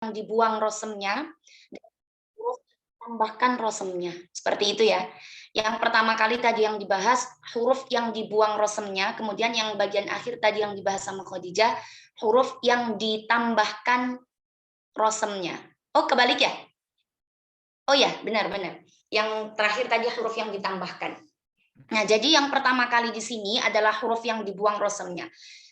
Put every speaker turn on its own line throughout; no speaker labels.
yang dibuang rosemnya, dan huruf tambahkan rosemnya. Seperti itu ya. Yang pertama kali tadi yang dibahas huruf yang dibuang rosemnya, kemudian yang bagian akhir tadi yang dibahas sama Khadijah, huruf yang ditambahkan rosemnya. Oh, kebalik ya? Oh ya, benar-benar. Yang terakhir tadi huruf yang ditambahkan. Nah, jadi yang pertama kali di sini adalah huruf yang dibuang rosemnya.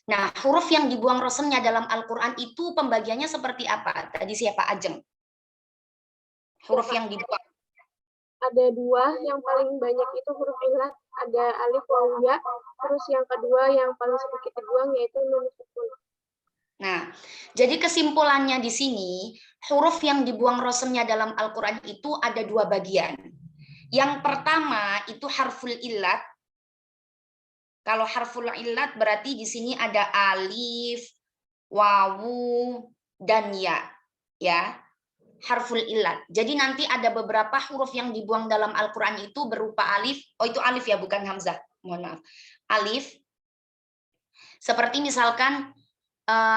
Nah, huruf yang dibuang rosemnya dalam Al-Quran itu pembagiannya seperti apa? Tadi siapa Ajeng?
Ya,
Huruf
Kak.
yang dibuang.
Ada dua, yang paling banyak itu huruf ilat, ada alif waw ya, terus yang kedua yang paling sedikit dibuang yaitu nun sukun.
Nah, jadi kesimpulannya di sini, huruf yang dibuang rosemnya dalam Al-Quran itu ada dua bagian. Yang pertama itu harful illat. Kalau harful illat berarti di sini ada alif, wawu, dan ya. Ya, harful illat. Jadi nanti ada beberapa huruf yang dibuang dalam Al-Quran itu berupa alif. Oh, itu alif ya, bukan hamzah. Mohon maaf. Alif. Seperti misalkan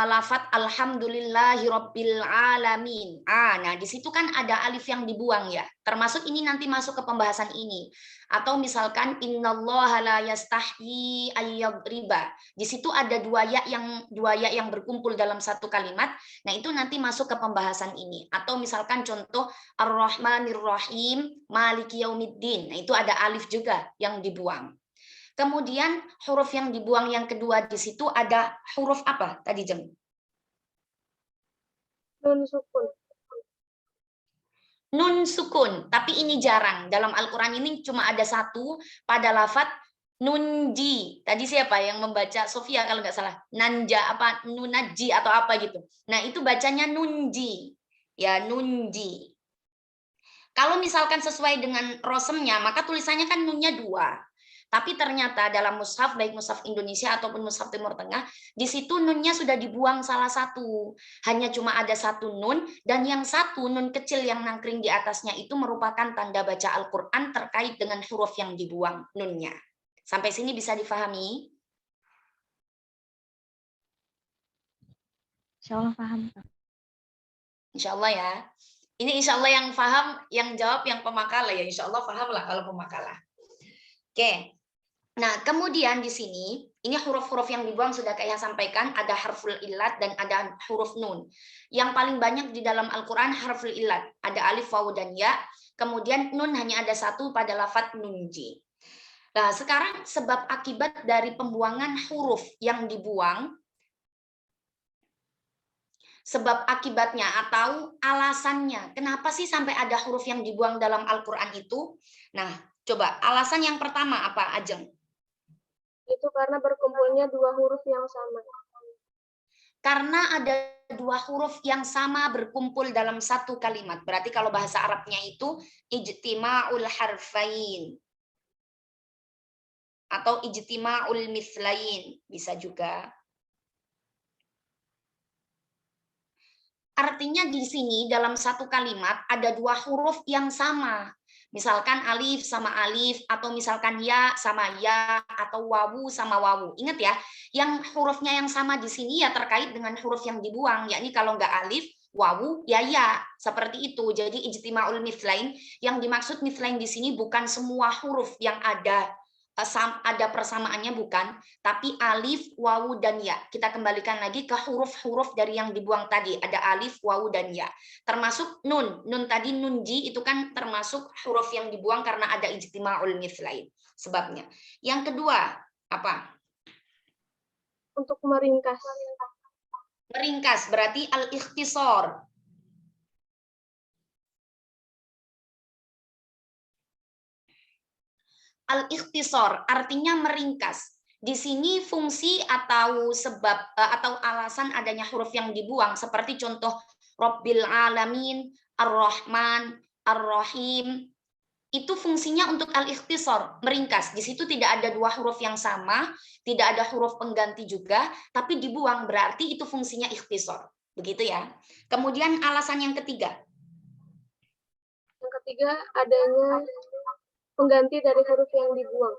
lafat alhamdulillahirabbil alamin. Nah di situ kan ada alif yang dibuang ya. Termasuk ini nanti masuk ke pembahasan ini. Atau misalkan innallaha la yastahyi ayyadriba. Di situ ada dua ya yang berkumpul dalam satu kalimat. Nah, itu nanti masuk ke pembahasan ini. Atau misalkan contoh Ar-Rahmanir Rahim Maliki Yaumiddin. Nah, itu ada alif juga yang dibuang. Kemudian huruf yang dibuang yang kedua di situ ada huruf apa tadi, Jeng?
Nun sukun.
Nun sukun, tapi ini jarang. Dalam Al-Quran ini cuma ada satu pada lafat nunji. Tadi siapa yang membaca? Sofia kalau nggak salah. Nanja apa nunaji atau apa gitu. Nah, itu bacanya nunji. Ya, nunji. Kalau misalkan sesuai dengan rosemnya, maka tulisannya kan nunnya dua. Tapi ternyata dalam mushaf, baik mushaf Indonesia ataupun mushaf Timur Tengah, di situ nunnya sudah dibuang salah satu. Hanya cuma ada satu nun, dan yang satu nun kecil yang nangkring di atasnya itu merupakan tanda baca Al-Quran terkait dengan huruf yang dibuang nunnya. Sampai sini bisa difahami?
Insya Allah paham.
Insya Allah ya. Ini insya Allah yang paham, yang jawab yang pemakalah ya. Insya Allah paham lah kalau pemakalah. Oke. Nah, kemudian di sini, ini huruf-huruf yang dibuang sudah kayak sampaikan, ada harful illat dan ada huruf nun. Yang paling banyak di dalam Al-Quran harful illat, ada alif, wawu, dan ya. Kemudian nun hanya ada satu pada lafat nunji. Nah, sekarang sebab akibat dari pembuangan huruf yang dibuang, sebab akibatnya atau alasannya, kenapa sih sampai ada huruf yang dibuang dalam Al-Quran itu? Nah, coba alasan yang pertama apa, Ajeng?
Itu karena berkumpulnya dua huruf yang sama.
Karena ada dua huruf yang sama berkumpul dalam satu kalimat. Berarti kalau bahasa Arabnya itu ijtima'ul harfain atau ijtima'ul mislain bisa juga. Artinya di sini dalam satu kalimat ada dua huruf yang sama. Misalkan alif sama alif, atau misalkan ya sama ya, atau wawu sama wawu. Ingat ya, yang hurufnya yang sama di sini ya terkait dengan huruf yang dibuang, yakni kalau nggak alif, wawu, ya ya. Seperti itu. Jadi ijtima'ul mithlain, yang dimaksud mithlain di sini bukan semua huruf yang ada persamaannya bukan, tapi alif, wawu, dan ya. Kita kembalikan lagi ke huruf-huruf dari yang dibuang tadi. Ada alif, wawu, dan ya. Termasuk nun. Nun tadi nunji itu kan termasuk huruf yang dibuang karena ada ijtima'ul mithlain. Sebabnya. Yang kedua, apa?
Untuk meringkas.
Meringkas, berarti al-ikhtisor. Al-ikhtisor artinya meringkas. Di sini fungsi atau sebab atau alasan adanya huruf yang dibuang seperti contoh Rabbil Alamin, Ar-Rahman, Ar-Rahim. Itu fungsinya untuk al-ikhtisor, meringkas. Di situ tidak ada dua huruf yang sama, tidak ada huruf pengganti juga, tapi dibuang berarti itu fungsinya ikhtisor. Begitu ya. Kemudian alasan yang ketiga.
Yang ketiga adanya pengganti dari huruf yang dibuang.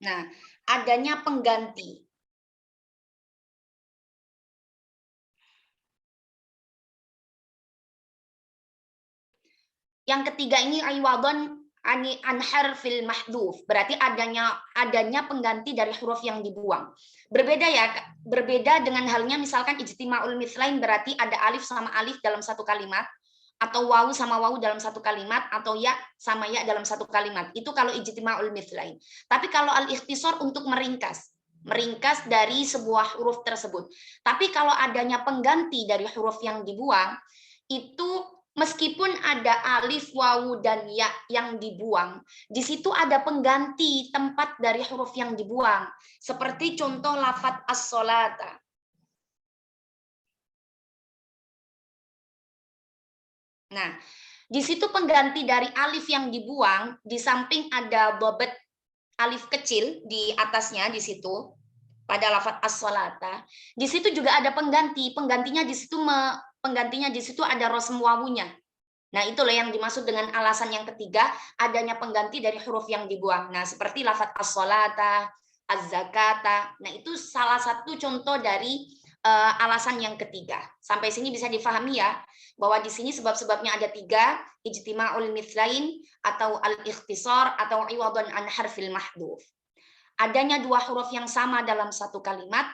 Nah, adanya pengganti. Yang ketiga ini iwadon an harfil mahdhuf, berarti adanya pengganti dari huruf yang dibuang. Berbeda ya, berbeda dengan halnya misalkan ijtima'ul mithlain, berarti ada alif sama alif dalam satu kalimat, atau wawu sama wawu dalam satu kalimat, atau ya sama ya dalam satu kalimat. Itu kalau ijtima'ul mithlain. Tapi kalau al-ikhtisar untuk meringkas dari sebuah huruf tersebut. Tapi kalau adanya pengganti dari huruf yang dibuang, itu meskipun ada alif, wawu, dan ya yang dibuang, di situ ada pengganti tempat dari huruf yang dibuang. Seperti contoh lafadz as-sholata. Nah, di situ pengganti dari alif yang dibuang, di samping ada bobet alif kecil di atasnya di situ, pada lafadz as-sholata. Di situ juga ada pengganti. Penggantinya di situ ada rosem wawunya. Nah, itulah yang dimaksud dengan alasan yang ketiga, adanya pengganti dari huruf yang dibuang. Nah, seperti lafadz as-sholata, az-zakata. Nah, itu salah satu contoh dari alasan yang ketiga. Sampai sini bisa difahami ya, bahwa di sini sebab-sebabnya ada tiga, ijtima'ul mithlain, atau al-ikhtisar, atau iwadun an harfil mahdhuf. Adanya dua huruf yang sama dalam satu kalimat,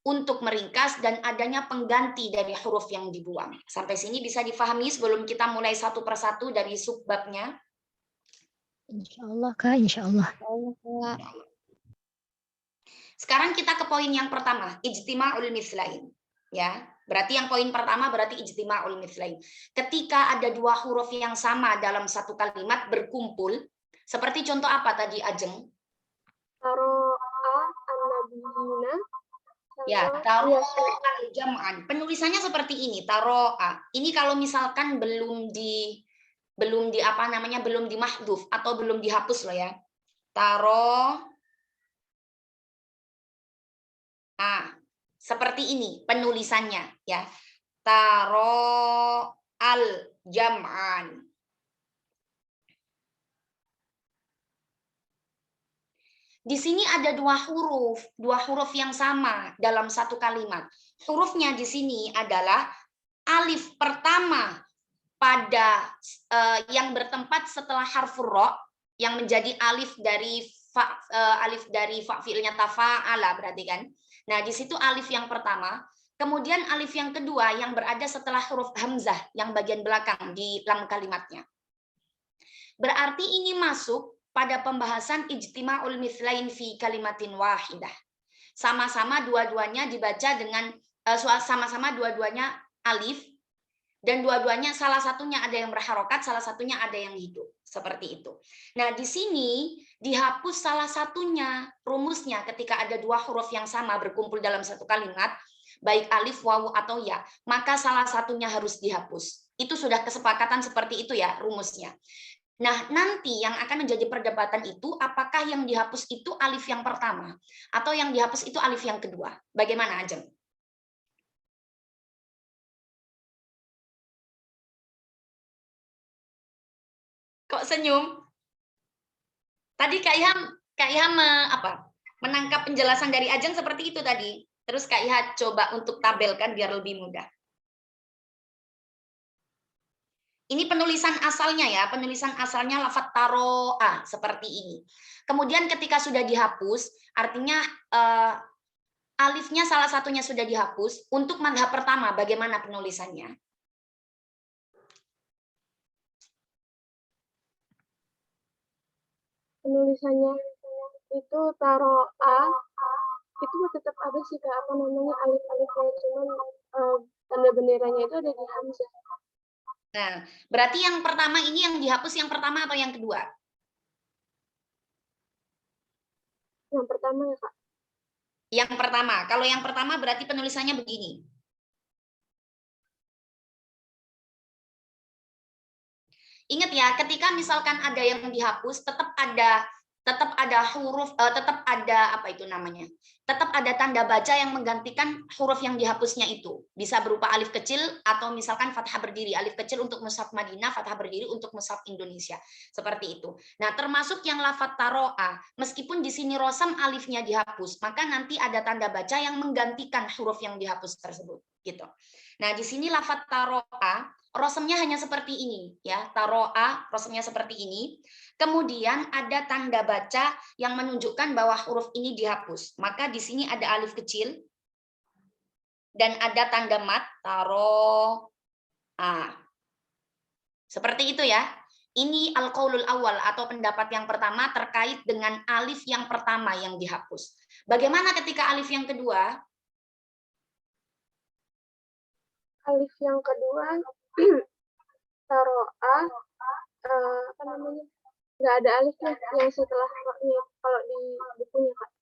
untuk meringkas, dan adanya pengganti dari huruf yang dibuang. Sampai sini bisa difahami sebelum kita mulai satu persatu dari subbabnya?
Insya Allah, Kak. Insya Allah.
Sekarang kita ke poin yang pertama, ijtima'ul mithlain. Ya, berarti yang poin pertama berarti ijtima'ul mithlain. Ketika ada dua huruf yang sama dalam satu kalimat berkumpul, seperti contoh apa tadi, Ajeng?
Taro'a an-nabiyina.
Ya, taro'a jam'an. Penulisannya seperti ini, taro'a. Ini kalau misalkan belum di apa namanya, belum di mahdhuf atau belum dihapus loh ya. Seperti ini penulisannya ya. Taro'al jam'an. Di sini ada dua huruf yang sama dalam satu kalimat. Hurufnya di sini adalah alif pertama pada yang bertempat setelah harfur ro, yang menjadi alif dari fa fi'ilnya tafa'ala berarti kan. Nah, di situ alif yang pertama, kemudian alif yang kedua yang berada setelah huruf hamzah yang bagian belakang di dalam kalimatnya. Berarti ini masuk pada pembahasan ijtima'ul mithlain fi kalimatin wahidah. Sama-sama dua-duanya dibaca dengan sama-sama dua-duanya alif, dan dua-duanya salah satunya ada yang berharokat, salah satunya ada yang hidup. Seperti itu. Nah, di sini dihapus salah satunya, rumusnya ketika ada dua huruf yang sama berkumpul dalam satu kalimat, baik alif, wawu, atau ya, maka salah satunya harus dihapus. Itu sudah kesepakatan seperti itu ya rumusnya. Nah, nanti yang akan menjadi perdebatan itu, apakah yang dihapus itu alif yang pertama, atau yang dihapus itu alif yang kedua. Bagaimana, Ajeng? Kok senyum? Tadi Kak Ilham menangkap penjelasan dari Ajeng seperti itu tadi. Terus Kak Ilham coba untuk tabelkan biar lebih mudah. Ini penulisan asalnya ya, penulisan asalnya lafadz taro'a seperti ini. Kemudian ketika sudah dihapus, artinya alifnya salah satunya sudah dihapus. Untuk madhab pertama, bagaimana penulisannya?
Penulisannya itu taro'a, itu tetap ada sih Kak, apa namanya, alif-alifnya, cuman tanda benderanya itu ada di hamzah.
Nah, berarti yang pertama ini yang dihapus yang pertama atau yang kedua?
Yang pertama ya Kak.
Yang pertama. Kalau yang pertama berarti penulisannya begini. Ingat ya, ketika misalkan ada yang dihapus, tetap ada huruf, tetap ada apa itu namanya? Tetap ada tanda baca yang menggantikan huruf yang dihapusnya itu. Bisa berupa alif kecil atau misalkan fathah berdiri. Alif kecil untuk mushaf Madinah, fathah berdiri untuk mushaf Indonesia. Seperti itu. Nah, termasuk yang lafadz taro'a, meskipun di sini rosam alifnya dihapus, maka nanti ada tanda baca yang menggantikan huruf yang dihapus tersebut, gitu. Nah, di sini lafadz taro'a rosemnya hanya seperti ini ya, taro'a rosemnya seperti ini. Kemudian ada tanda baca yang menunjukkan bahwa huruf ini dihapus. Maka di sini ada alif kecil dan ada tanda mat taro'a. Seperti itu ya. Ini al-qaulul awal atau pendapat yang pertama terkait dengan alif yang pertama yang dihapus. Bagaimana ketika alif yang kedua?
Alif yang kedua taro'a apa namanya? Nggak ada alifnya yang setelah roknya kalau di bukunya, Kak.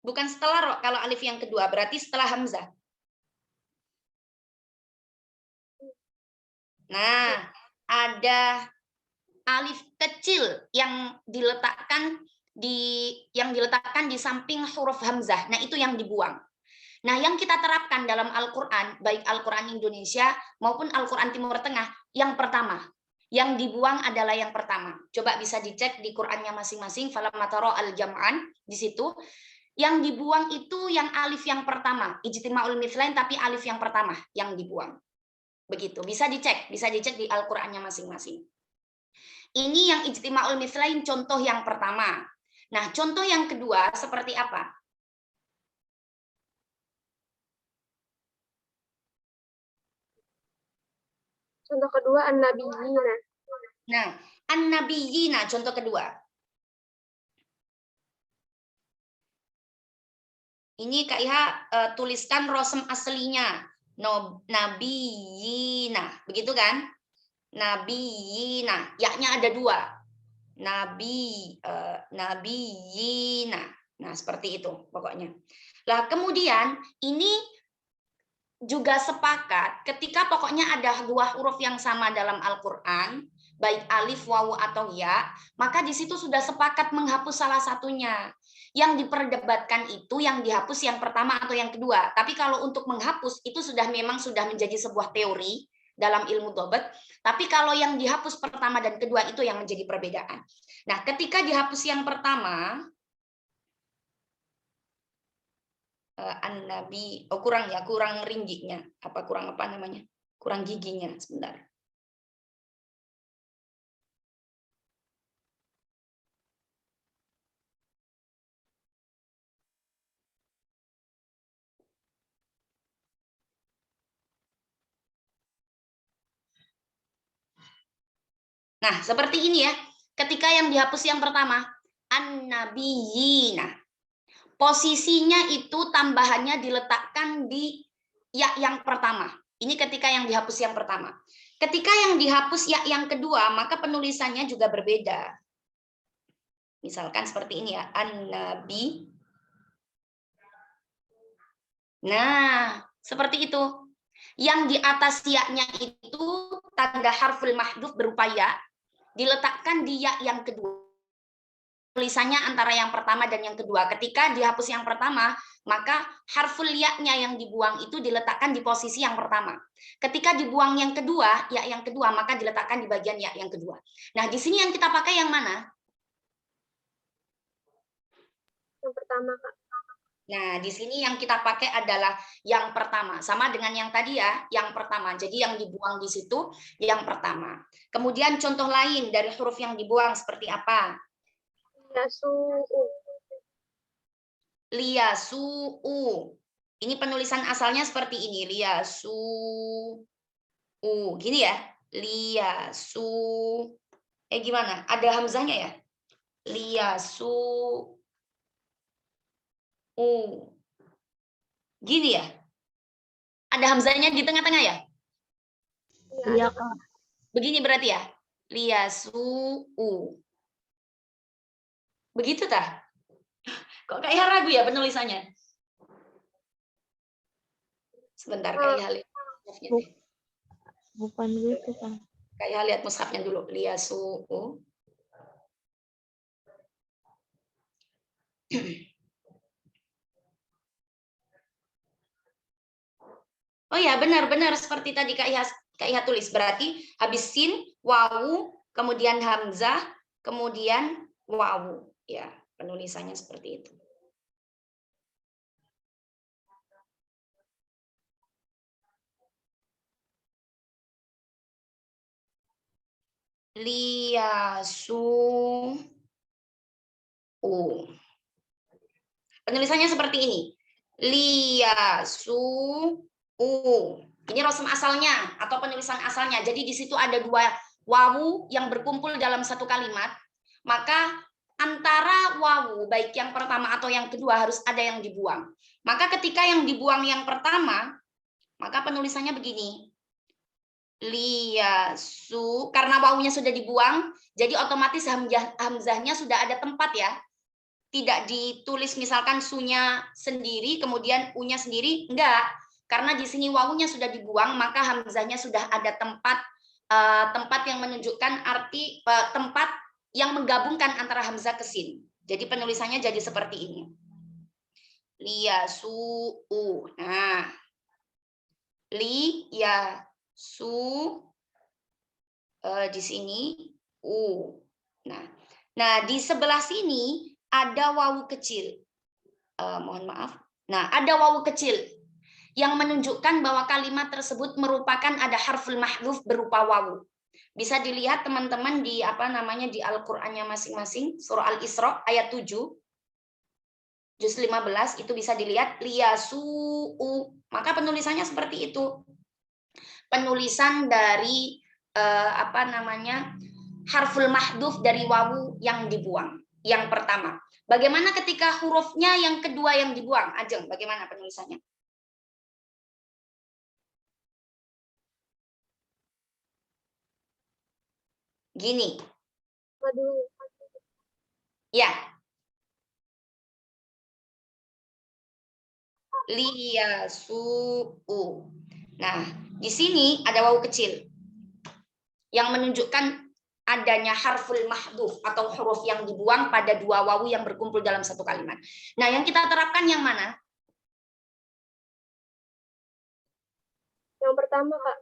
Bukan setelah ro, kalau alif yang kedua berarti setelah hamzah. Nah, ada alif kecil yang diletakkan di samping huruf hamzah. Nah, itu yang dibuang. Nah, yang kita terapkan dalam Al-Qur'an, baik Al-Qur'an Indonesia maupun Al-Qur'an Timur Tengah, yang pertama, yang dibuang adalah yang pertama. Coba bisa dicek di Qur'annya masing-masing, falamma tara al-jam'an, di situ yang dibuang itu yang alif yang pertama, ijtima'ul mithlain, tapi alif yang pertama yang dibuang. Begitu, bisa dicek di Al-Qur'annya masing-masing. Ini yang ijtima'ul mithlain contoh yang pertama. Nah, contoh yang kedua seperti apa?
Contoh kedua an-nabiyyina.
Nah, an-nabiyyina contoh kedua. Ini Kak Iha tuliskan rosem aslinya. Nabiyina, begitu kan? Nabiyina, yaknya ada dua. Nabiyina. Nah, seperti itu pokoknya. Lah, kemudian ini juga sepakat ketika pokoknya ada dua huruf yang sama dalam Al-Qur'an, baik alif, wawu atau ya, maka di situ sudah sepakat menghapus salah satunya. Yang diperdebatkan itu yang dihapus yang pertama atau yang kedua. Tapi kalau untuk menghapus itu memang sudah menjadi sebuah teori dalam ilmu dhabt. Tapi kalau yang dihapus pertama dan kedua itu yang menjadi perbedaan. Nah, ketika dihapus yang pertama, an-nabi, kurang ringginya, kurang giginya, sebentar. Nah, seperti ini ya. Ketika yang dihapus yang pertama, an-nabiyina. Posisinya itu tambahannya diletakkan di ya yang pertama. Ini ketika yang dihapus yang pertama. Ketika yang dihapus ya yang kedua, maka penulisannya juga berbeda. Misalkan seperti ini ya, an-nabi. Nah, seperti itu. Yang di atas ya-nya itu tanda harful mahdhuf berupa ya, diletakkan di ya yang kedua. Tulisannya antara yang pertama dan yang kedua. Ketika dihapus yang pertama, maka harful ya-nya yang dibuang itu diletakkan di posisi yang pertama. Ketika dibuang yang kedua, ya yang kedua, maka diletakkan di bagian ya yang kedua. Nah, di sini yang kita pakai yang mana?
Yang pertama, Kak.
Nah, di sini yang kita pakai adalah yang pertama. Sama dengan yang tadi ya, yang pertama. Jadi yang dibuang di situ yang pertama. Kemudian contoh lain dari huruf yang dibuang seperti apa? Liyasu'u. Ini penulisan asalnya seperti ini. Liyasu'u. Gini ya. Liyasu. Gimana? Ada hamzahnya ya? Liyasu'u. Gini ya? Ada hamzahnya di tengah-tengah ya?
Iya, Kak.
Begini berarti ya? Liyasu'u. Begitu tah? Kok kayak ragu ya penulisannya? Sebentar, kayak lihat.
Bukan gitu, Kak.
Kayak lihat mushafnya dulu. Liyasu'u. Oh ya, benar-benar seperti tadi Kak Iha tulis. Berarti habis sin, wawu, kemudian hamzah, kemudian wawu. Ya, penulisannya seperti itu. liyasu'u. Penulisannya seperti ini. Liyasu'u. Ini rosem asalnya atau penulisan asalnya. Jadi di situ ada dua wawu yang berkumpul dalam satu kalimat. Maka antara wawu baik yang pertama atau yang kedua harus ada yang dibuang. Maka ketika yang dibuang yang pertama, maka penulisannya begini. Liyasu, karena wawunya sudah dibuang, jadi otomatis hamzahnya sudah ada tempat ya. Tidak ditulis misalkan sunya sendiri, kemudian unya sendiri, enggak. Karena di sini wawunya sudah dibuang, maka hamzahnya sudah ada tempat yang menunjukkan arti tempat yang menggabungkan antara hamzah ke sin. Jadi penulisannya jadi seperti ini. Liyasu'u. Nah, di sini Nah, di sebelah sini ada wawu kecil. Mohon maaf. Nah, ada wawu kecil yang menunjukkan bahwa kalimat tersebut merupakan ada harful mahdhuf berupa wawu. Bisa dilihat teman-teman di di Al-Qur'annya masing-masing, surah Al-Isra ayat 7. Juz 15 itu bisa dilihat liyasu'u. Maka penulisannya seperti itu. Penulisan dari harful mahdhuf dari wawu yang dibuang. Yang pertama. Bagaimana ketika hurufnya yang kedua yang dibuang? Ajeng, bagaimana penulisannya? Gini. Ya. Liyasu'u. Nah, di sini ada wawu kecil yang menunjukkan adanya harful mahdhuf atau huruf yang dibuang pada dua wawu yang berkumpul dalam satu kalimat. Nah, yang kita terapkan yang mana?
Yang pertama, Kak.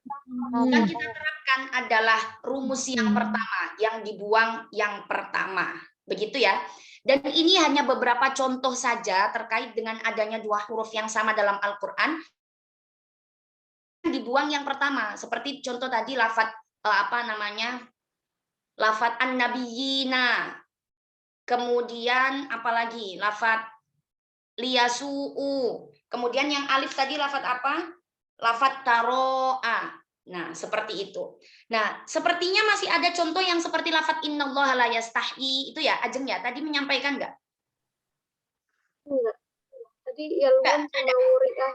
Yang kita terapkan adalah rumus yang pertama, yang dibuang yang pertama. Begitu ya. Dan ini hanya beberapa contoh saja terkait dengan adanya dua huruf yang sama dalam Al-Qur'an. Dibuang yang pertama, seperti contoh tadi lafadz lafadz an-nabiyina. Kemudian apalagi? Lafadz liyasu'u. Kemudian yang alif tadi lafadz apa? Lafadz taro'a. Nah, seperti itu. Nah, sepertinya masih ada contoh yang seperti lafadz innallaha la yastahi. Itu ya, Ajeng ya, tadi menyampaikan enggak?
Enggak. Tadi ilmun sama wuri'ah.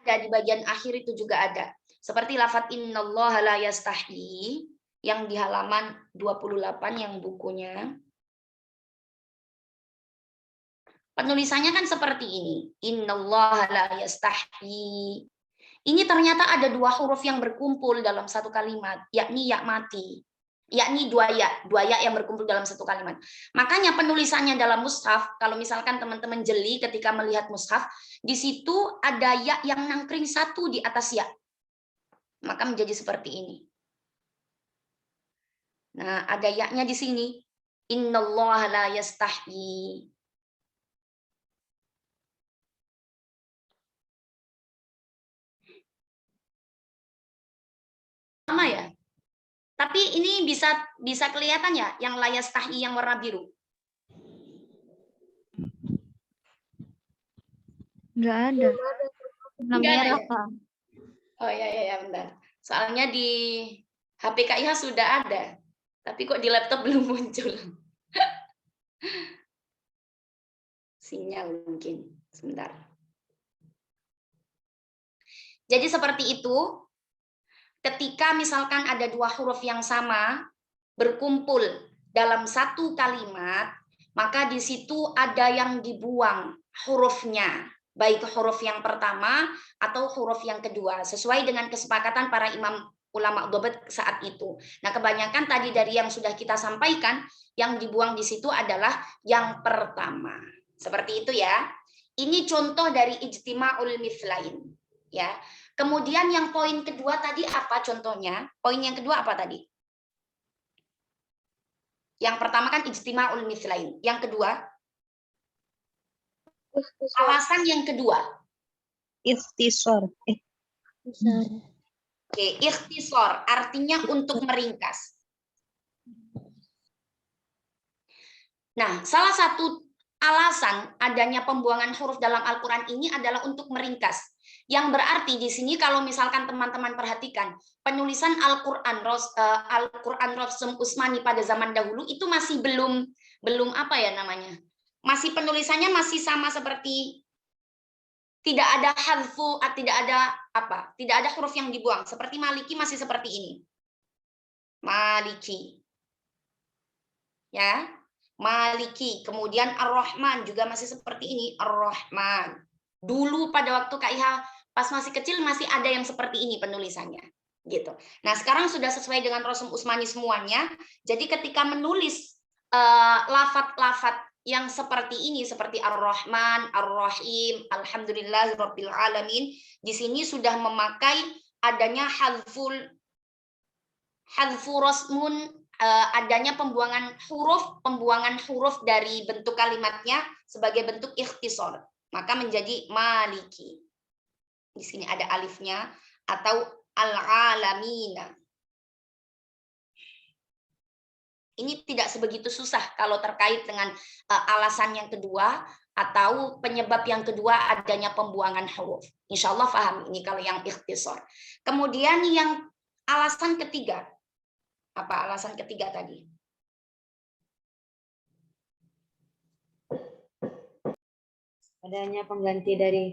Ada di bagian akhir itu juga ada. Seperti lafadz innallaha la yastahi yang di halaman 28 yang bukunya. Penulisannya kan seperti ini. Innallaha la yastahi. Ini ternyata ada dua huruf yang berkumpul dalam satu kalimat, yakni ya mati. Yakni dua ya yang berkumpul dalam satu kalimat. Makanya penulisannya dalam mushaf, kalau misalkan teman-teman jeli ketika melihat mushaf, di situ ada ya yang nangkring satu di atas ya. Maka menjadi seperti ini. Nah, ada ya-nya di sini. Innallaha la yastahi. Sama ya? Tapi ini bisa kelihatan ya yang la yastahi yang warna biru?
Enggak ada. Warna merah, Kak.
Oh ya, bentar. Soalnya di HP Kak Iha sudah ada. Tapi kok di laptop belum muncul. Sinyal mungkin. Sebentar. Jadi seperti itu. Ketika misalkan ada dua huruf yang sama berkumpul dalam satu kalimat, maka di situ ada yang dibuang hurufnya, baik huruf yang pertama atau huruf yang kedua, sesuai dengan kesepakatan para imam ulama dhabt saat itu. Nah, kebanyakan tadi dari yang sudah kita sampaikan, yang dibuang di situ adalah yang pertama. Seperti itu ya. Ini contoh dari ijtima'ul mithlain, ya. Kemudian yang poin kedua tadi apa contohnya? Poin yang kedua apa tadi? Yang pertama kan ijtima'ul mithlain. Yang kedua? Alasan yang kedua.
Istisor. Besar.
Oke, ikhtisor artinya untuk meringkas. Nah, salah satu alasan adanya pembuangan huruf dalam Al-Quran ini adalah untuk meringkas. Yang berarti di sini kalau misalkan teman-teman perhatikan, penulisan Al-Quran Rosem Usmani pada zaman dahulu itu masih belum apa ya namanya? Masih penulisannya masih sama seperti tidak ada hadfu, tidak ada apa? Tidak ada huruf yang dibuang. Seperti Maliki masih seperti ini. Maliki. Ya. Maliki, kemudian Ar-Rahman juga masih seperti ini, Ar-Rahman. Dulu pada waktu Kak Iha pas masih kecil masih ada yang seperti ini penulisannya, gitu. Nah, sekarang sudah sesuai dengan Rosem Usmani semuanya. Jadi ketika menulis lafat-lafat yang seperti ini seperti Ar-Rahman, Ar-Rahim, Alhamdulillahirabbil alamin, di sini sudah memakai adanya hadfu rosmun, adanya pembuangan huruf dari bentuk kalimatnya sebagai bentuk ikhtisor, maka menjadi maliki. Di sini ada alifnya atau al-alamina. Ini tidak sebegitu susah kalau terkait dengan alasan yang kedua atau penyebab yang kedua adanya pembuangan huruf. Insya Allah paham ini kalau yang ikhtisor. Kemudian yang alasan ketiga. Apa alasan ketiga tadi?
Adanya pengganti dari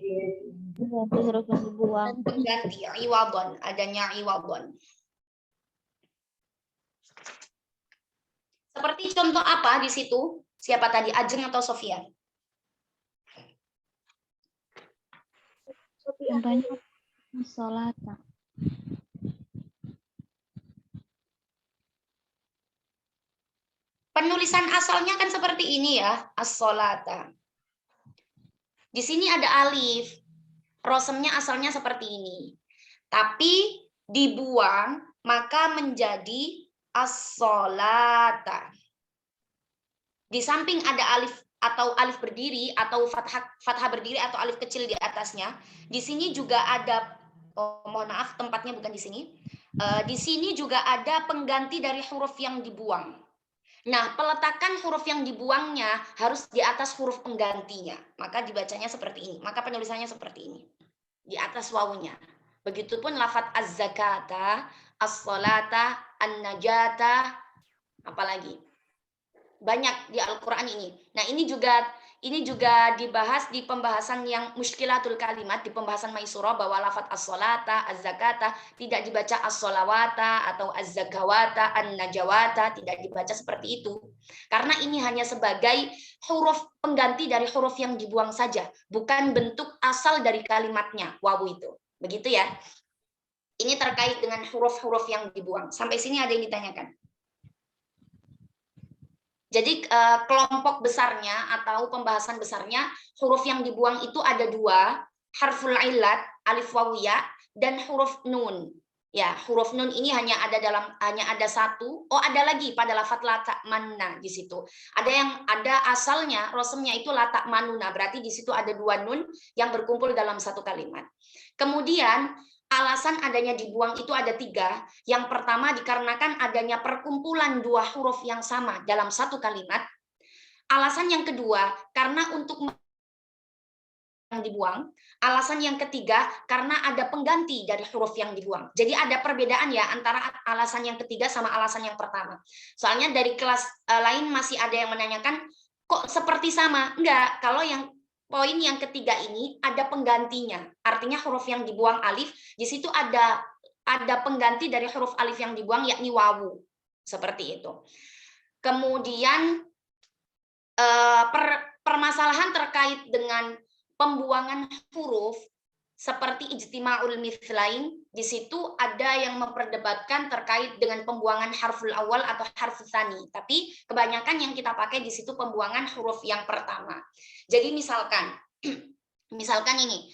huruf yang dibuang.
Pengganti iwadon, adanya iwadon. Seperti contoh apa di situ? Siapa tadi? Ajeng atau Sofian?
Contohnya salata.
Penulisan asalnya kan seperti ini ya, as-salata. Di sini ada alif. Rosemnya asalnya seperti ini. Tapi dibuang maka menjadi as-salata. Di samping ada alif atau alif berdiri atau fathah berdiri atau alif kecil di atasnya. Di sini juga ada mohon maaf tempatnya bukan di sini. Di sini juga ada pengganti dari huruf yang dibuang. Nah, peletakan huruf yang dibuangnya harus di atas huruf penggantinya. Maka dibacanya seperti ini. Maka penulisannya seperti ini. Di atas wawunya. Begitupun lafadz az-zakata, as-salata, an-najata, apalagi. Banyak di Al-Quran ini. Nah, ini juga dibahas di pembahasan yang muskilatul kalimat, di pembahasan Maisurah bahwa lafadz as-salata, az-zakata tidak dibaca as-salawata atau az-zakawata, an-najawata, tidak dibaca seperti itu. Karena ini hanya sebagai huruf pengganti dari huruf yang dibuang saja, bukan bentuk asal dari kalimatnya, wawu itu. Begitu ya. Ini terkait dengan huruf-huruf yang dibuang. Sampai sini ada yang ditanyakan? Jadi kelompok besarnya atau pembahasan besarnya huruf yang dibuang itu ada dua, harful illat, alif wawiyah, dan huruf nun. Ya, huruf nun ini hanya ada satu. Oh, ada lagi pada lafadz lata manna di situ. Ada asalnya rosemnya itu lata manuna, berarti di situ ada dua nun yang berkumpul dalam satu kalimat. Kemudian alasan adanya dibuang itu ada tiga. Yang pertama dikarenakan adanya perkumpulan dua huruf yang sama dalam satu kalimat. Alasan yang kedua karena untuk yang dibuang. Alasan yang ketiga karena ada pengganti dari huruf yang dibuang. Jadi ada perbedaan ya antara alasan yang ketiga sama alasan yang pertama. Soalnya dari kelas lain masih ada yang menanyakan kok seperti sama? Enggak, kalau yang poin yang ketiga ini ada penggantinya. Artinya huruf yang dibuang alif, di situ ada pengganti dari huruf alif yang dibuang yakni wawu. Seperti itu. Kemudian permasalahan terkait dengan pembuangan huruf seperti ijtima'ul mithlain, di situ ada yang memperdebatkan terkait dengan pembuangan harful awal atau harful tsani. Tapi kebanyakan yang kita pakai di situ pembuangan huruf yang pertama. Jadi misalkan ini,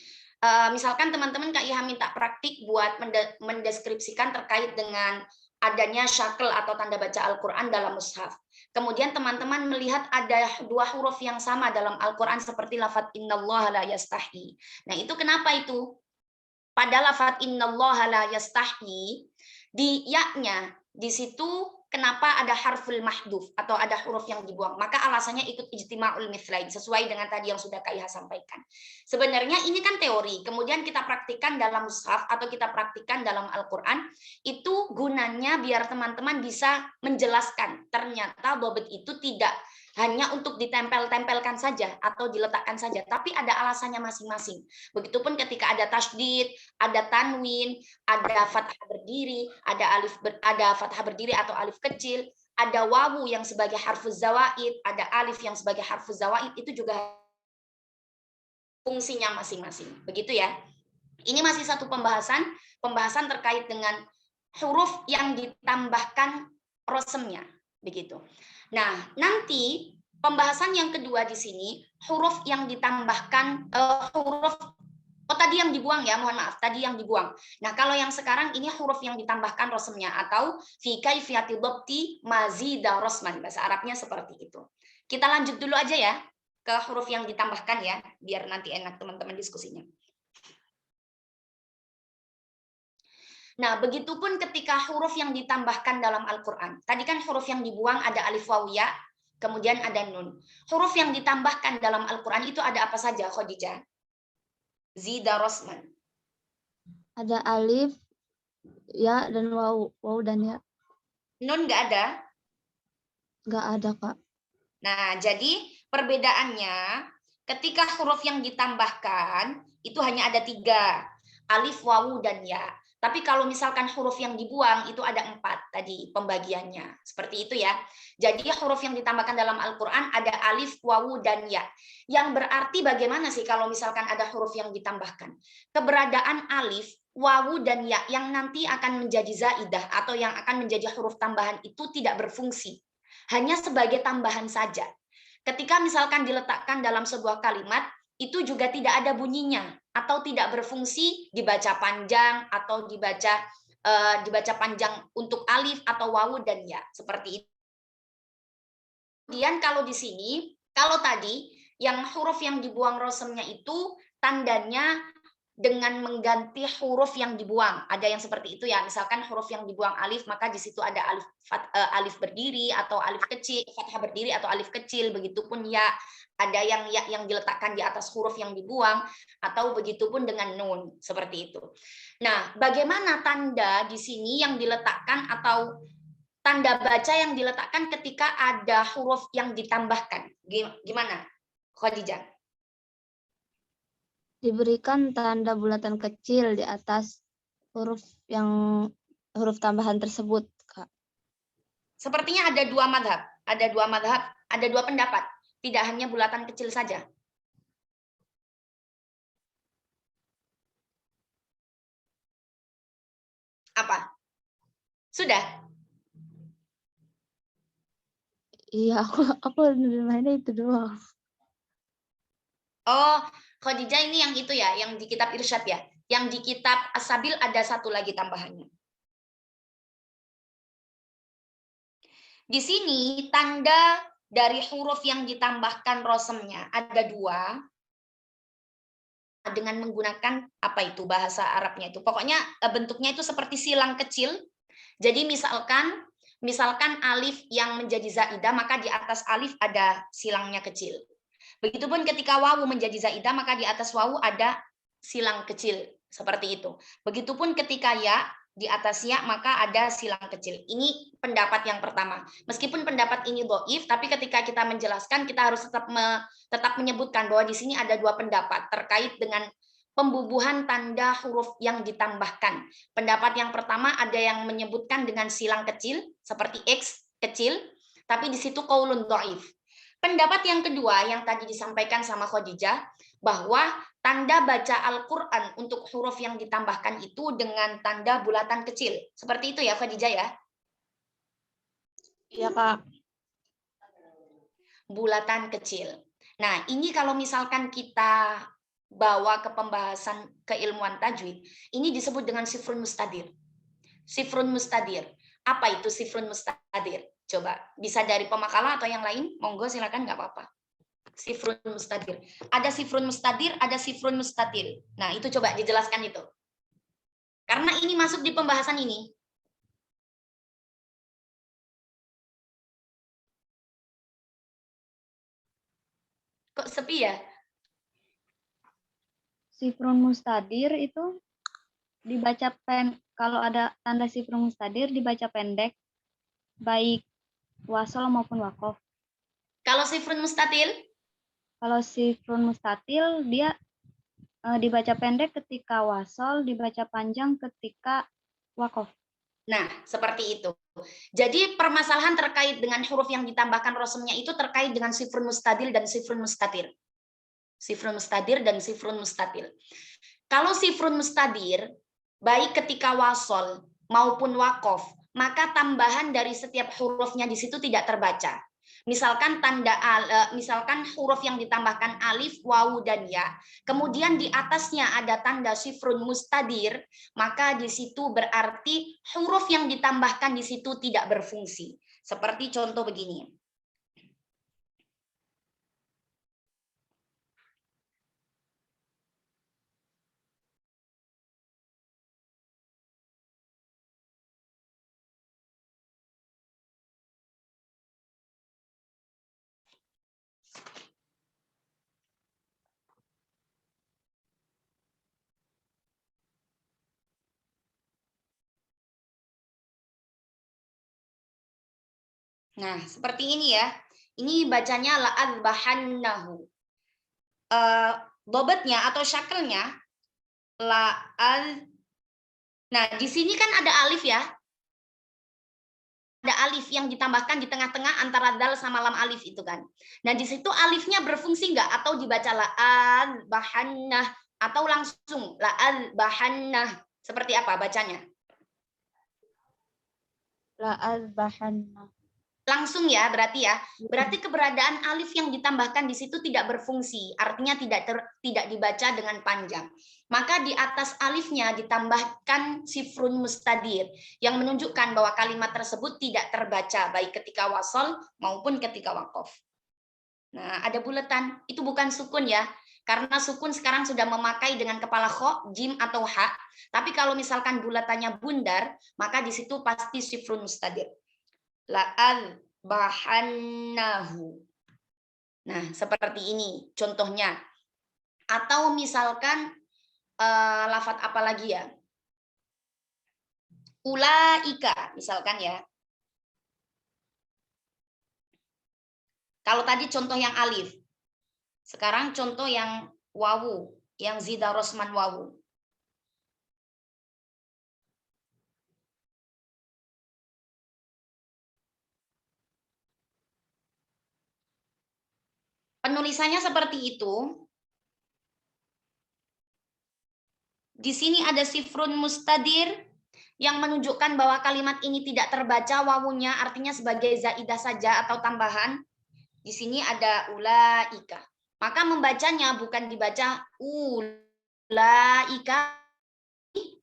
misalkan teman-teman Kak Iha minta praktik buat mendeskripsikan terkait dengan adanya syakel atau tanda baca Al-Quran dalam mushaf. Kemudian teman-teman melihat ada dua huruf yang sama dalam Al-Quran seperti lafadz innallaha la yastahi. Nah, itu kenapa itu? pada lafaz innallaha la yastahi, di ya-nya di situ kenapa ada harful mahdhuf atau ada huruf yang dibuang? Maka alasannya ikut ijtima'ul mithlain sesuai dengan tadi yang sudah Kak Iha sampaikan. Sebenarnya ini kan teori, kemudian kita praktikkan dalam mushaf atau kita praktikkan dalam Al-Qur'an, itu gunanya biar teman-teman bisa menjelaskan ternyata dhabit itu tidak hanya untuk ditempel-tempelkan saja atau diletakkan saja, tapi ada alasannya masing-masing. Begitupun ketika ada tasydid, ada tanwin, ada fathah berdiri, ada fathah berdiri atau alif kecil, ada wawu yang sebagai harfuz zawaid, ada alif yang sebagai harfuz zawaid, itu juga fungsinya masing-masing. Begitu ya. Ini masih satu pembahasan terkait dengan huruf yang ditambahkan rosemnya, begitu. Nah, nanti pembahasan yang kedua di sini huruf yang ditambahkan tadi yang dibuang ya, mohon maaf, tadi yang dibuang. Nah, kalau yang sekarang ini huruf yang ditambahkan rosemnya atau fi kaifiyati dhabti mazida rosman, bahasa Arabnya seperti itu. Kita lanjut dulu aja ya ke huruf yang ditambahkan ya, biar nanti enak teman-teman diskusinya. Nah, begitupun ketika huruf yang ditambahkan dalam Al-Quran. Tadi kan huruf yang dibuang ada alif waw ya, kemudian ada nun. Huruf yang ditambahkan dalam Al-Quran itu ada apa saja, Khadijah? Zida Rosman.
Ada alif, ya, dan waw dan ya.
Nun nggak ada?
Nggak ada, Kak.
Nah, jadi perbedaannya ketika huruf yang ditambahkan itu hanya ada 3. Alif, wawu, dan ya. Tapi kalau misalkan huruf yang dibuang itu ada 4 tadi pembagiannya. Seperti itu ya. Jadi huruf yang ditambahkan dalam Al-Quran ada alif, wawu, dan ya. Yang berarti bagaimana sih kalau misalkan ada huruf yang ditambahkan? Keberadaan alif, wawu, dan ya yang nanti akan menjadi zaidah atau yang akan menjadi huruf tambahan itu tidak berfungsi. Hanya sebagai tambahan saja. Ketika misalkan diletakkan dalam sebuah kalimat, itu juga tidak ada bunyinya atau tidak berfungsi dibaca panjang atau dibaca panjang untuk alif atau wawu dan ya, seperti itu. Kemudian kalau di sini, kalau tadi yang huruf yang dibuang rosemnya itu tandanya dengan mengganti huruf yang dibuang. Ada yang seperti itu ya, misalkan huruf yang dibuang alif, maka di situ ada alif berdiri atau alif kecil, fathah berdiri atau alif kecil, begitupun ya, ada yang ya yang diletakkan di atas huruf yang dibuang, atau begitupun dengan nun, seperti itu. Nah, bagaimana tanda di sini yang diletakkan atau tanda baca yang diletakkan ketika ada huruf yang ditambahkan? Gimana, Khadijah?
Diberikan tanda bulatan kecil di atas huruf tambahan tersebut, Kak.
Sepertinya ada 2 madhab, ada 2 pendapat. Tidak hanya bulatan kecil saja. Apa? Sudah?
Iya, aku nerimanya itu doang.
Oh, Khadijah ini yang itu ya, yang di kitab Irsyad ya. Yang di kitab As-Sabil ada 1 lagi tambahannya. Di sini tanda dari huruf yang ditambahkan rosemnya ada 2 dengan menggunakan apa itu bahasa Arabnya itu. Pokoknya bentuknya itu seperti silang kecil. Jadi misalkan alif yang menjadi zaidah, maka di atas alif ada silangnya kecil. Begitupun ketika wawu menjadi zaidah, maka di atas wawu ada silang kecil, seperti itu. Begitupun ketika ya, di atas ya maka ada silang kecil. Ini pendapat yang pertama. Meskipun pendapat ini dhaif, tapi ketika kita menjelaskan kita harus tetap menyebutkan bahwa di sini ada 2 pendapat terkait dengan pembubuhan tanda huruf yang ditambahkan. Pendapat yang pertama ada yang menyebutkan dengan silang kecil seperti X kecil, tapi di situ qaulun dhaif. Pendapat yang kedua yang tadi disampaikan sama Khadijah, bahwa tanda baca Al-Quran untuk huruf yang ditambahkan itu dengan tanda bulatan kecil. Seperti itu ya Khadijah ya?
Iya, Kak.
Bulatan kecil. Nah, ini kalau misalkan kita bawa ke pembahasan keilmuan tajwid, ini disebut dengan sifrun mustadir. Sifrun mustadir. Apa itu sifrun mustadir? Coba, bisa dari pemakalah atau yang lain? Monggo silakan, nggak apa-apa. Sifrun mustadir. Ada sifrun mustadir, ada sifrun mustatil. Nah, itu coba dijelaskan itu. Karena ini masuk di pembahasan ini. Kok sepi ya?
Sifrun mustadir itu dibaca kalau ada tanda sifrun mustadir dibaca pendek, baik wasol maupun wakof.
Kalau sifrun mustatil?
Kalau sifrun mustatil dia dibaca pendek ketika wasol, dibaca panjang ketika wakof.
Nah, seperti itu. Jadi permasalahan terkait dengan huruf yang ditambahkan rosmnya itu terkait dengan sifrun mustadil dan sifrun mustatir. Sifrun mustadir dan sifrun mustatil. Kalau sifrun mustadir, baik ketika wasol maupun wakof, maka tambahan dari setiap hurufnya di situ tidak terbaca. Misalkan misalkan huruf yang ditambahkan alif, wawu, dan ya, kemudian di atasnya ada tanda sifrun mustadir, maka di situ berarti huruf yang ditambahkan di situ tidak berfungsi. Seperti contoh begini. Nah, seperti ini ya. Ini bacanya la'adbahannahu. Bobotnya atau syakelnya la'ad. Nah, di sini kan ada alif ya. Ada alif yang ditambahkan di tengah-tengah antara dal sama lam alif itu kan. Nah, di situ alifnya berfungsi enggak atau dibaca la'adbahannah atau langsung la'adbahannah. Seperti apa bacanya?
La'adbahannah.
Langsung ya berarti ya. Berarti keberadaan alif yang ditambahkan di situ tidak berfungsi, artinya tidak dibaca dengan panjang. Maka di atas alifnya ditambahkan sifrun mustadir yang menunjukkan bahwa kalimat tersebut tidak terbaca baik ketika wasol maupun ketika wakof. Nah, ada bulatan, itu bukan sukun ya. Karena sukun sekarang sudah memakai dengan kepala kho, jim atau ha. Tapi kalau misalkan bulatannya bundar, maka di situ pasti sifrun mustadir. La'adbahannahu. Nah, seperti ini contohnya. Atau misalkan lafadz apa lagi ya? Ulaika, misalkan ya. Kalau tadi contoh yang alif. Sekarang contoh yang wawu, yang zida rosman wawu. Penulisannya seperti itu. Di sini ada sifrun mustadir yang menunjukkan bahwa kalimat ini tidak terbaca wawunya, artinya sebagai zaidah saja atau tambahan. Di sini ada ulaika. Maka membacanya bukan dibaca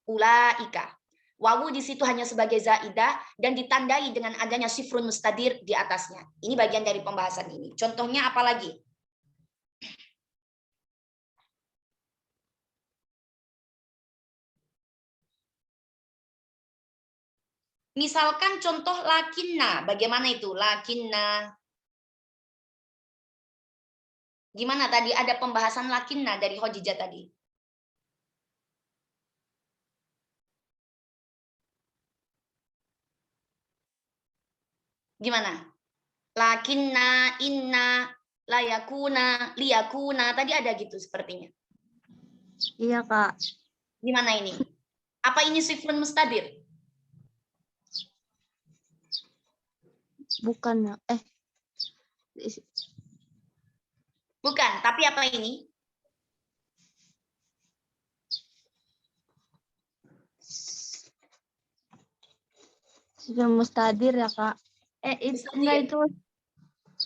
ulaika. Wawu di situ hanya sebagai zaidah dan ditandai dengan adanya sifrun mustadir di atasnya. Ini bagian dari pembahasan ini. Contohnya apa lagi? Misalkan contoh lakinna, bagaimana itu? Lakinna. Gimana tadi ada pembahasan lakinna dari Khadijah tadi? Gimana? Lakinna, inna, layakuna, liyakuna, tadi ada gitu sepertinya.
Iya, Kak.
Gimana ini? Apa ini sifrun mustadir?
Bukan.
Bukan, tapi apa ini?
Sifrun mustadir ya, Kak. Enggak, itu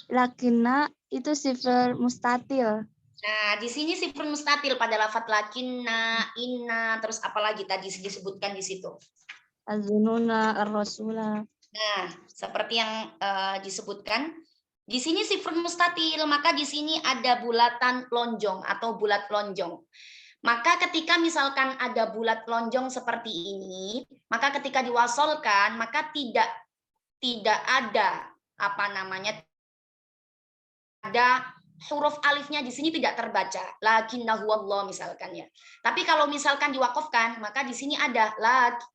lakinna itu sifr mustatil.
Nah, di sini sifrun mustatil pada lafadz lakinna, inna, terus apa lagi tadi disebutkan di situ?
Azununa, ar-rasula.
Nah, seperti yang disebutkan di sini sifrun mustatil, maka di sini ada bulatan lonjong atau bulat lonjong. Maka ketika misalkan ada bulat lonjong seperti ini, maka ketika diwasolkan, maka tidak ada ada huruf alifnya di sini tidak terbaca. Lakinnahu Allah misalkan ya. Tapi kalau misalkan diwakafkan, maka di sini ada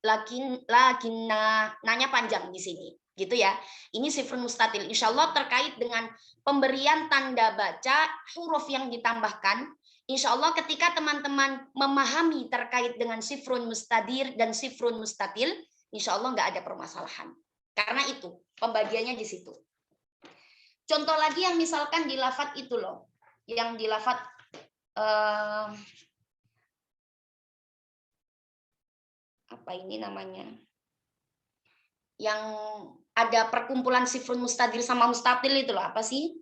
lakinna, nanya panjang di sini. Gitu ya. Ini sifrun mustatil. Insya Allah terkait dengan pemberian tanda baca huruf yang ditambahkan. Insya Allah ketika teman-teman memahami terkait dengan sifrun mustadir dan sifrun mustatil, insya Allah nggak ada permasalahan. Karena itu pembagiannya di situ. Contoh lagi yang misalkan di lafadz itu loh, yang di lafadz apa ini namanya? Yang ada perkumpulan sifrun mustadir sama mustatil itu loh, apa sih?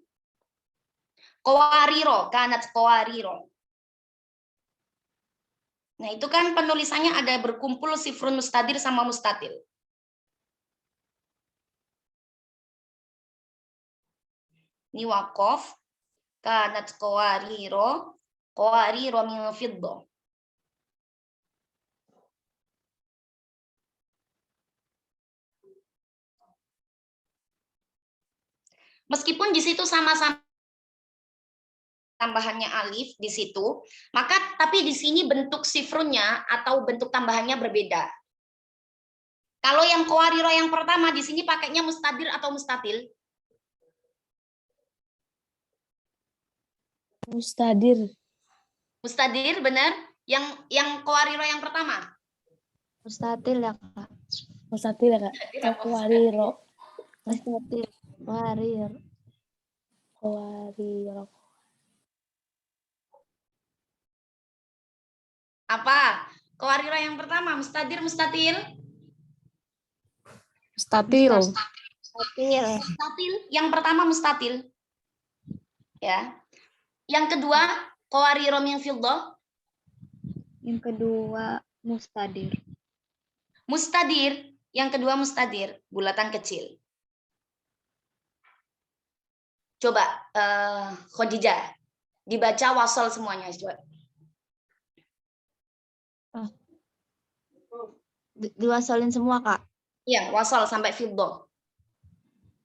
Qawariro, kanat qawariro. Nah, itu kan penulisannya ada berkumpul sifrun mustadir sama mustatil. Ini wakof, kanat qawariro min fiddah. Meskipun di situ sama-sama tambahannya alif di situ, maka tapi di sini bentuk sifrunnya atau bentuk tambahannya berbeda. Kalau yang qawariro yang pertama di sini pakainya mustadir atau mustatil?
Mustadir.
Mustadir benar? Yang qawariro yang pertama?
Mustatil ya, Kak.
Mustadir ya, Kak. Qawariro.
Mustatil.
Qawariro.
Apa? Qawariro yang pertama, mustadir, mustatil?
Mustatil.
Mustatil.
Mustatil. Yang pertama mustatil. Ya. Yang kedua, qawariro min fiddah.
Yang kedua mustadir.
Mustadir. Yang kedua mustadir, bulatan kecil. Coba Khadijah dibaca wasal semuanya. Coba.
Diwasalin semua, Kak.
Iya, wasal sampai fiddah.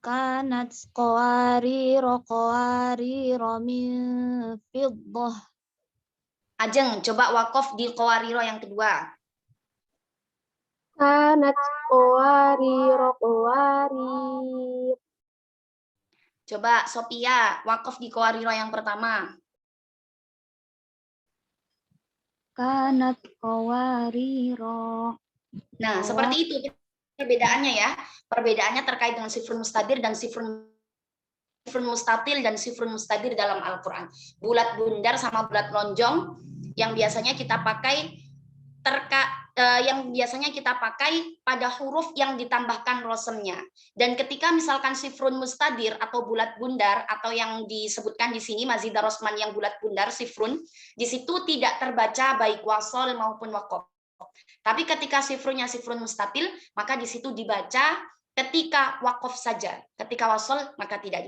Kanat qawariro min fiddah.
Ajeng, coba wakof di qawariro yang kedua.
Kanat qawariro qawarir.
Coba Sophia, wakof di qawariro yang pertama.
Kanat qawariro.
Nah, seperti itu perbedaannya ya. Perbedaannya terkait dengan sifrun mustadir dan sifrun mustatil dan sifrun mustadir dalam Al-Qur'an. Bulat bundar sama bulat lonjong yang biasanya kita pakai pada huruf yang ditambahkan rosemnya. Dan ketika misalkan sifrun mustadir atau bulat bundar atau yang disebutkan di sini Mazidah Rosman yang bulat bundar sifrun, di situ tidak terbaca baik wasol maupun wakof. Tapi ketika sifrunnya sifrun mustatil, maka di situ dibaca ketika wakof saja. Ketika wasol maka tidak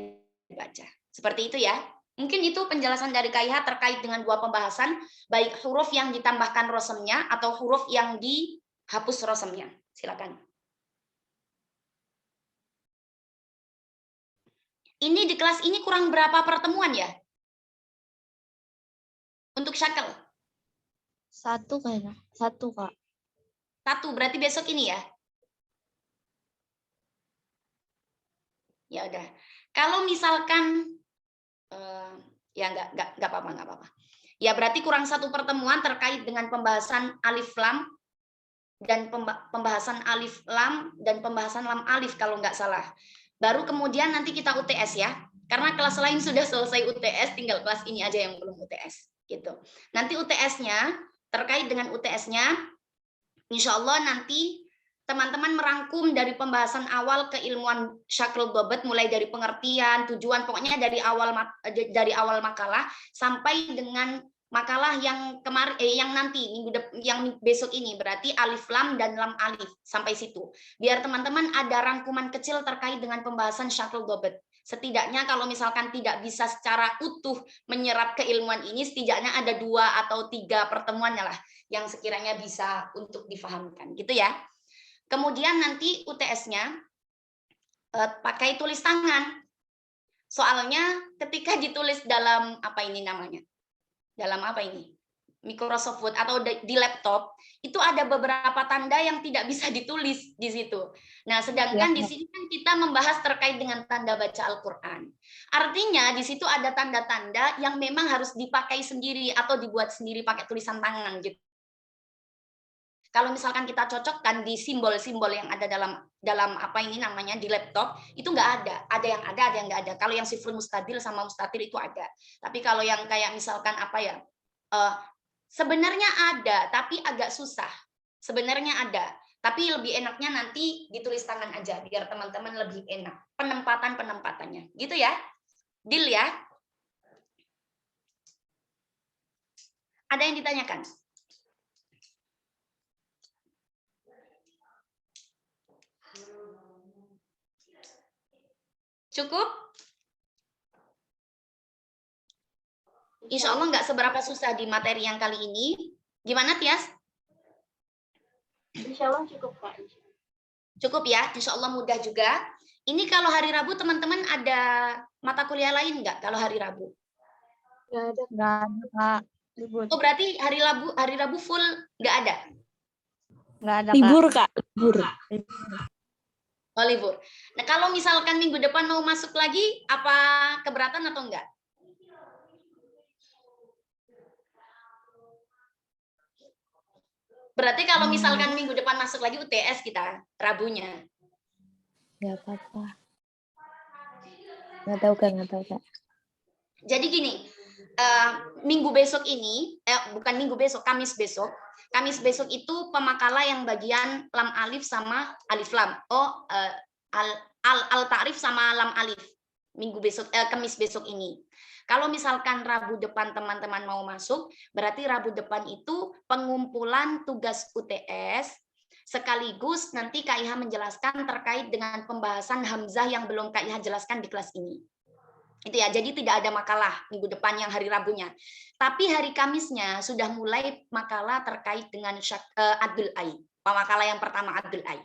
dibaca. Seperti itu ya. Mungkin itu penjelasan dari KIH terkait dengan dua pembahasan, baik huruf yang ditambahkan rosemnya atau huruf yang dihapus rosemnya. Silakan. Ini di kelas ini kurang berapa pertemuan ya? Untuk syakel?
1 kayaknya. 1, Kak.
1, berarti besok ini ya? Ya udah. Kalau misalkan ya nggak apa-apa. Ya berarti kurang 1 pertemuan terkait dengan pembahasan alif lam dan pembahasan alif lam dan pembahasan lam alif kalau nggak salah. Baru kemudian nanti kita UTS ya. Karena kelas lain sudah selesai UTS, tinggal kelas ini aja yang belum UTS gitu. Nanti UTS-nya terkait dengan UTS-nya, insya Allah nanti teman-teman merangkum dari pembahasan awal keilmuan syakrul dobet, mulai dari pengertian, tujuan, pokoknya dari awal makalah sampai dengan makalah yang yang nanti yang besok ini, berarti alif lam dan lam alif sampai situ. Biar teman-teman ada rangkuman kecil terkait dengan pembahasan syakrul dobet. Setidaknya kalau misalkan tidak bisa secara utuh menyerap keilmuan ini, setidaknya ada 2 atau 3 pertemuannya lah yang sekiranya bisa untuk difahamkan, gitu ya. Kemudian nanti UTS-nya pakai tulis tangan. Soalnya ketika ditulis dalam apa ini namanya? Dalam apa ini? Microsoft Word atau di laptop, itu ada beberapa tanda yang tidak bisa ditulis di situ. Nah, sedangkan di sini kan kita membahas terkait dengan tanda baca Al-Qur'an. Artinya di situ ada tanda-tanda yang memang harus dipakai sendiri atau dibuat sendiri pakai tulisan tangan gitu. Kalau misalkan kita cocokkan di simbol-simbol yang ada dalam apa ini namanya di laptop, itu nggak ada. Ada yang nggak ada. Kalau yang sifrul mustadil sama mustatir itu ada. Tapi kalau yang kayak misalkan apa ya, sebenarnya ada, tapi agak susah. Sebenarnya ada, tapi lebih enaknya nanti ditulis tangan aja, biar teman-teman lebih enak. Penempatannya, gitu ya. Deal ya. Ada yang ditanyakan? Cukup? Insya Allah nggak seberapa susah di materi yang kali ini. Gimana, Tias?
Insya Allah cukup, Kak.
Cukup ya, insya Allah mudah juga. Ini kalau hari Rabu teman-teman ada mata kuliah lain nggak kalau hari Rabu?
Nggak ada.
Nggak ada, Kak. Libur.
Oh, berarti hari Rabu full nggak ada?
Nggak ada,
Libur, Kak. Libur.
Oh, libur. Nah, kalau misalkan minggu depan mau masuk lagi, apa keberatan atau enggak? Berarti kalau misalkan minggu depan masuk lagi UTS kita, Rabunya.
Nggak apa-apa. Nggak tahu, Kak.
Jadi gini, minggu besok ini, bukan minggu besok, Kamis besok. Kamis besok itu pemakalah yang bagian lam alif sama alif lam. Oh, al-ta'rif sama lam alif. Minggu besok, Kamis besok ini. Kalau misalkan Rabu depan teman-teman mau masuk, berarti Rabu depan itu pengumpulan tugas UTS, sekaligus nanti Kak Iha menjelaskan terkait dengan pembahasan Hamzah yang belum Kak Iha jelaskan di kelas ini. Itu ya, jadi tidak ada makalah minggu depan yang hari Rabunya. Tapi hari Kamisnya sudah mulai makalah terkait dengan Adul Ai. Makalah yang pertama Adul Ai.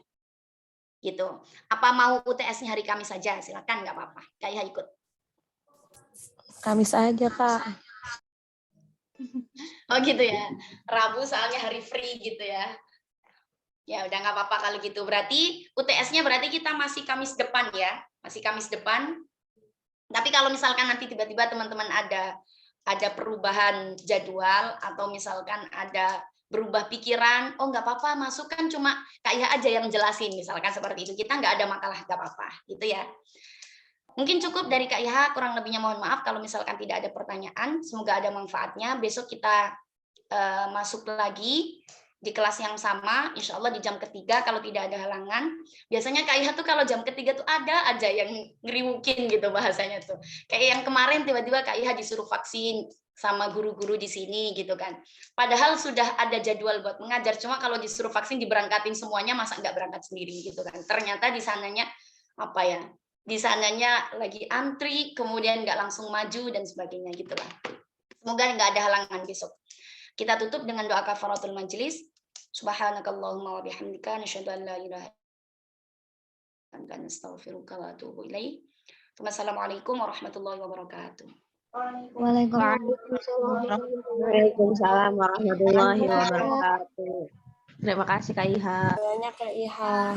Gitu. Apa mau UTS-nya hari Kamis saja? Silakan, nggak apa-apa. Kak Iha ikut.
Kamis aja, Kak.
Oh gitu ya. Rabu soalnya hari free gitu ya. Ya udah nggak apa-apa kalau gitu. Berarti UTS-nya berarti kita masih Kamis depan ya. Masih Kamis depan. Tapi kalau misalkan nanti tiba-tiba teman-teman ada perubahan jadwal atau misalkan ada berubah pikiran, oh nggak apa-apa, masuk kan cuma Kak Iha aja yang jelasin, misalkan seperti itu. Kita nggak ada makalah, nggak apa-apa, gitu ya. Mungkin cukup dari Kak Iha, kurang lebihnya mohon maaf kalau misalkan tidak ada pertanyaan. Semoga ada manfaatnya. Besok kita masuk lagi di kelas yang sama, insya Allah di jam ketiga kalau tidak ada halangan. Biasanya Kak Iha tuh kalau jam ketiga tuh ada aja yang ngeriwukin gitu bahasanya tuh. Kayak yang kemarin tiba-tiba Kak Iha disuruh vaksin sama guru-guru di sini gitu kan. Padahal sudah ada jadwal buat mengajar, cuma kalau disuruh vaksin diberangkatin semuanya, masa nggak berangkat sendiri gitu kan. Ternyata di sananya apa ya? Di sananya lagi antri, kemudian nggak langsung maju dan sebagainya gitulah. Semoga nggak ada halangan besok. Kita tutup dengan doa kafaratul majelis. Subhanakallahumma wa bihamdika nasyhadu an la ilaha illa anta nastaghfiruka wa atubu ilaik. Wassalamualaikum warahmatullahi wabarakatuh.
Waalaikumsalam warahmatullahi wabarakatuh. Terima kasih, Kak Iha.
Banyak, Kak Iha.